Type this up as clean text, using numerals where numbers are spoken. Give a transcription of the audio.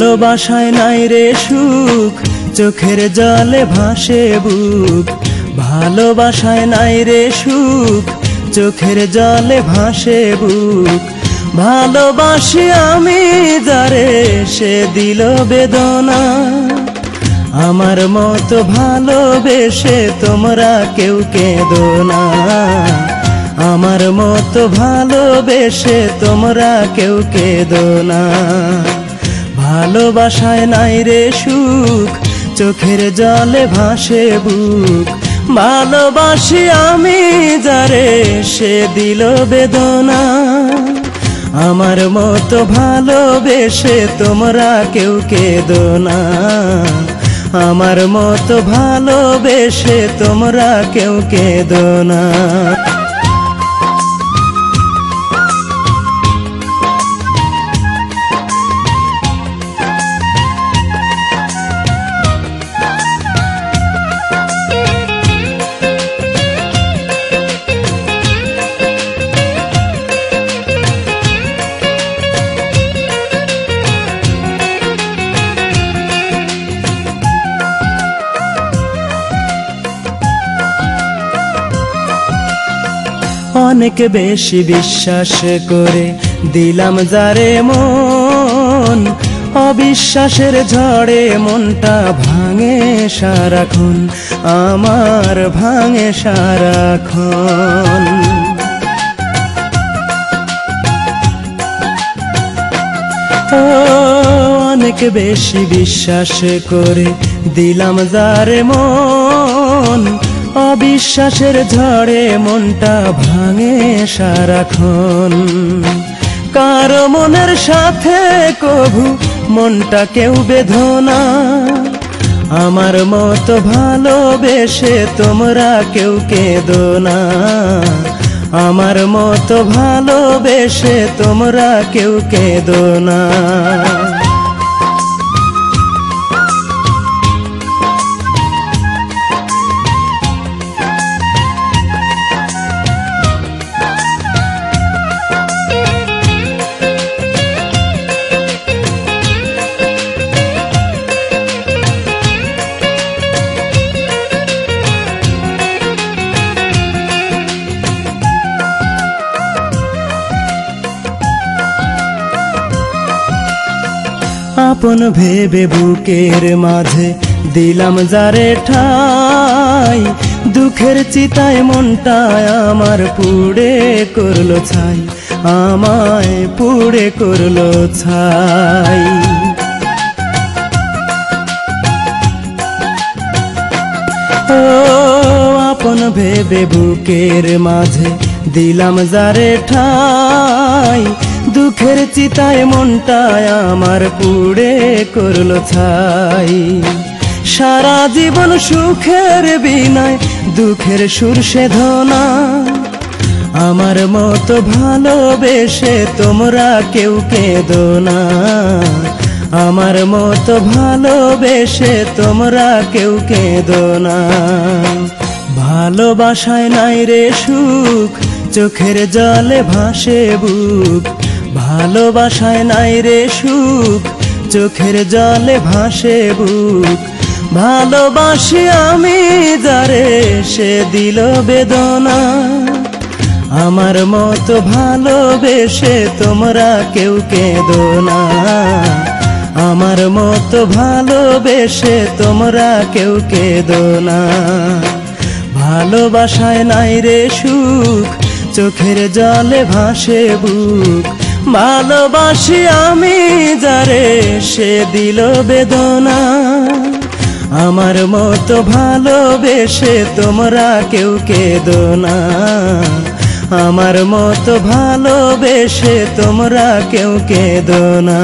ভালোবাসায় নাই রে সুখ, চোখের জলে ভাসে বুক। ভালোবাসায় নাই রে সুখ, চোখের জলে ভাসে বুক। ভালোবাসি আমি যারে, সে দিল বেদনা। আমার মতো ভালোবেসে তোমরা কেউ কেঁদো না। আমার মতো ভালোবেসে তোমরা কেউ কেঁদো না। ভালোবাসায় নাই রে সুখ, চোখের জলে ভাসে বুক। ভালোবাসি আমি যারে, সে দিল বেদনা। আমার মতো ভালোবেসে তোমরা কেউ কেঁদো না। আমার মতো ভালোবেসে তোমরা কেউ কেঁদো না। অনেক বেশি বিশ্বাস করে দিলাম যারে মন, অবিশ্বাসের ঝড়ে মনটা ভাঙে সারাক্ষণ, আমার ভাঙে সারাক্ষণ। অনেক বেশি বিশ্বাস করে দিলাম যারে মন, অবিশ্বাসের ঝড়ে মনটা ভাঙে সারাক্ষণ। কারো মনের সাথে কভু মনটা কেউ বেঁধো না। আমার মতো ভালোবেসে তোমরা কেউ কেঁদো না। আমার মতো ভালোবেসে তোমরা কেউ কেঁদো না। আপন ভেবে বুকের মাঝে দিলাম যারে ঠাই, দুঃখের চিতায় মনটায় আমার পুড়ে করলো ছাই, আমায় পুড়ে করলো ছাই। ও আপন ভেবে বুকের মাঝে দিলাম যারে ঠাই, দুঃখের চিতায় মনটায় আমার পুড়ে করলো ছাই। সারা জীবন সুখের বিনায় দুঃখের সুর সেধো না। আমার মতো ভালোবেসে তোমরা কেউ কেঁদো না। আমার মতো ভালোবেসে তোমরা কেউ কেঁদো না। ভালোবাসায় নাই রে সুখ, চোখের জলে ভাসে বুক। ভালোবাসায় নাই রে সুখ, চোখের জলে ভাসে বুক। ভালোবাসি আমি যারে, সে দিল বেদনা। আমার মতো ভালোবেসে তোমরা কেউ কেঁদো না। আমার মতো ভালোবেসে তোমরা কেউ কেঁদো না। ভালোবাসায় নাই রে সুখ, চোখের জলে ভাসে বুক। ভালোবাসি আমি যারে, সে দিল বেদনা। আমার মতো ভালোবেসে তোমরা কেউ কেঁদো না। আমার মতো ভালোবেসে তোমরা কেউ কেঁদো না।